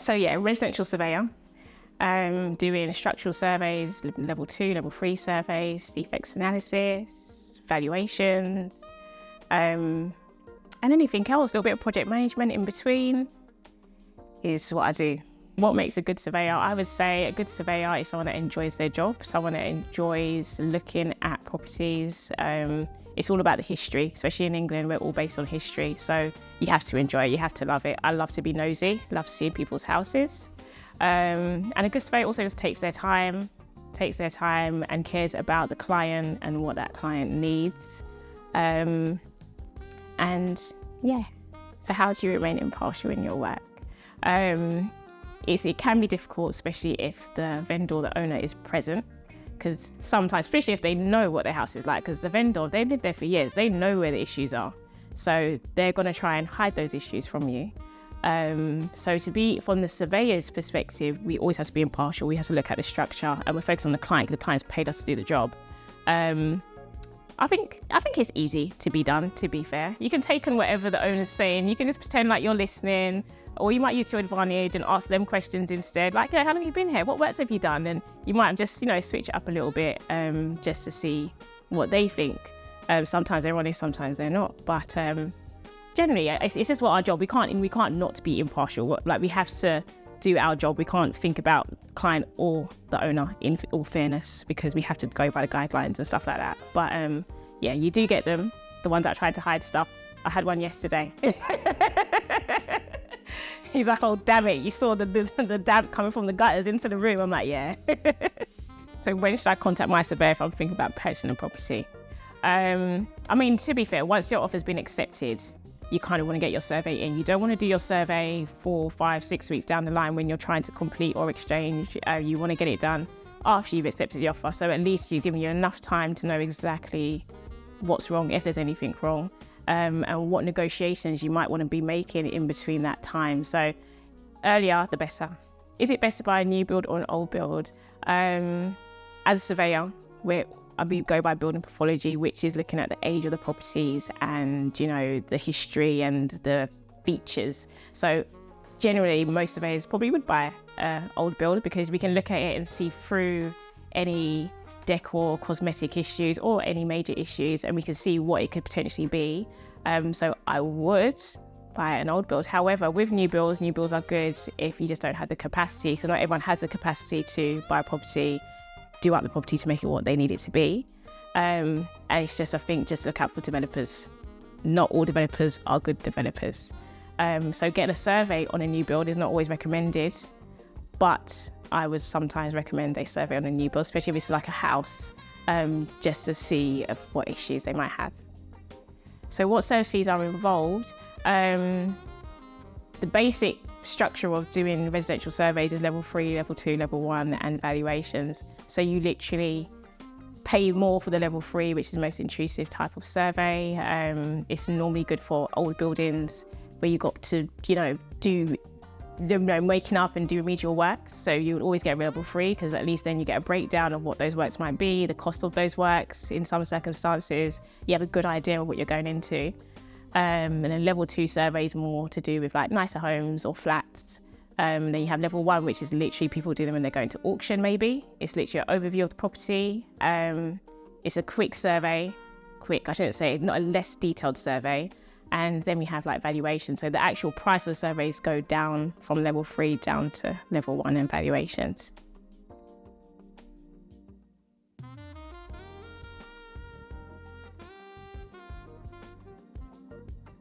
So yeah, residential surveyor, doing structural surveys, level 2, level 3 surveys, defects analysis, valuations, and anything else, a little bit of project management in between is what I do. What makes a good surveyor? I would say a good surveyor is someone that enjoys their job, someone that enjoys looking at properties. It's all about the history, especially in England, we're all based on history. So you have to enjoy it, you have to love it. I love to be nosy, love seeing people's houses. And a good surveyor also just takes their time and cares about the client and what that client needs. And yeah, so how do you remain impartial in your work? It can be difficult, especially if the vendor or the owner is present, because sometimes, especially if they know what their house is like, because the vendor, they've lived there for years, they know where the issues are. So they're going to try and hide those issues from you. So to be from the surveyor's perspective, we always have to be impartial. We have to look at the structure and we're focused on the client, because the client's paid us to do the job. I think it's easy to be done, to be fair. You can take on whatever the owner's saying. You can just pretend like you're listening, or you might use your advantage and ask them questions instead. Like, yeah, how long have you been here? What works have you done? And you might just, switch it up a little bit just to see what they think. Sometimes they're honest, sometimes they're not. But generally, it's just what our job. We can't not be impartial. Like, we have to do our job. We can't think about the client or the owner in all fairness, because we have to go by the guidelines and stuff like that. But yeah, you do get them, the ones that try to hide stuff. I had one yesterday. He's like, oh, damn it, you saw the damp coming from the gutters into the room. I'm like, yeah. So when should I contact my surveyor if I'm thinking about purchasing a property? To be fair, once your offer's been accepted, you kind of want to get your survey in. You don't want to do your survey 4, 5, 6 weeks down the line when you're trying to complete or exchange. You want to get it done after you've accepted the offer. So at least you're giving you enough time to know exactly what's wrong, if there's anything wrong, and what negotiations you might want to be making in between that time. So earlier, the better. Is it best to buy a new build or an old build? As a surveyor, we go by building pathology, which is looking at the age of the properties and, the history and the features. So generally, most surveyors probably would buy an old build, because we can look at it and see through any decor, cosmetic issues, or any major issues, and we can see what it could potentially be. So I would buy an old build. However, with new builds are good if you just don't have the capacity. So not everyone has the capacity to buy a property, do up the property to make it what they need it to be. And it's just, I think, just look out for developers. Not all developers are good developers. So getting a survey on a new build is not always recommended, but I would sometimes recommend a survey on a new build, especially if it's like a house, just to see what issues they might have. So what service fees are involved? The basic structure of doing residential surveys is level 3, level 2, level 1, and valuations. So you literally pay more for the level 3, which is the most intrusive type of survey. It's normally good for old buildings where you've got to, do waking up and do remedial work. So you would always get level 3, because at least then you get a breakdown of what those works might be, the cost of those works. In some circumstances, you have a good idea of what you're going into. And then level 2 surveys more to do with like nicer homes or flats. Then you have level 1, which is literally people do them when they're going to auction maybe. It's literally an overview of the property. It's a quick survey. Not a less detailed survey. And then we have like valuation. So the actual price of the surveys go down from level 3 down to level 1 in valuations.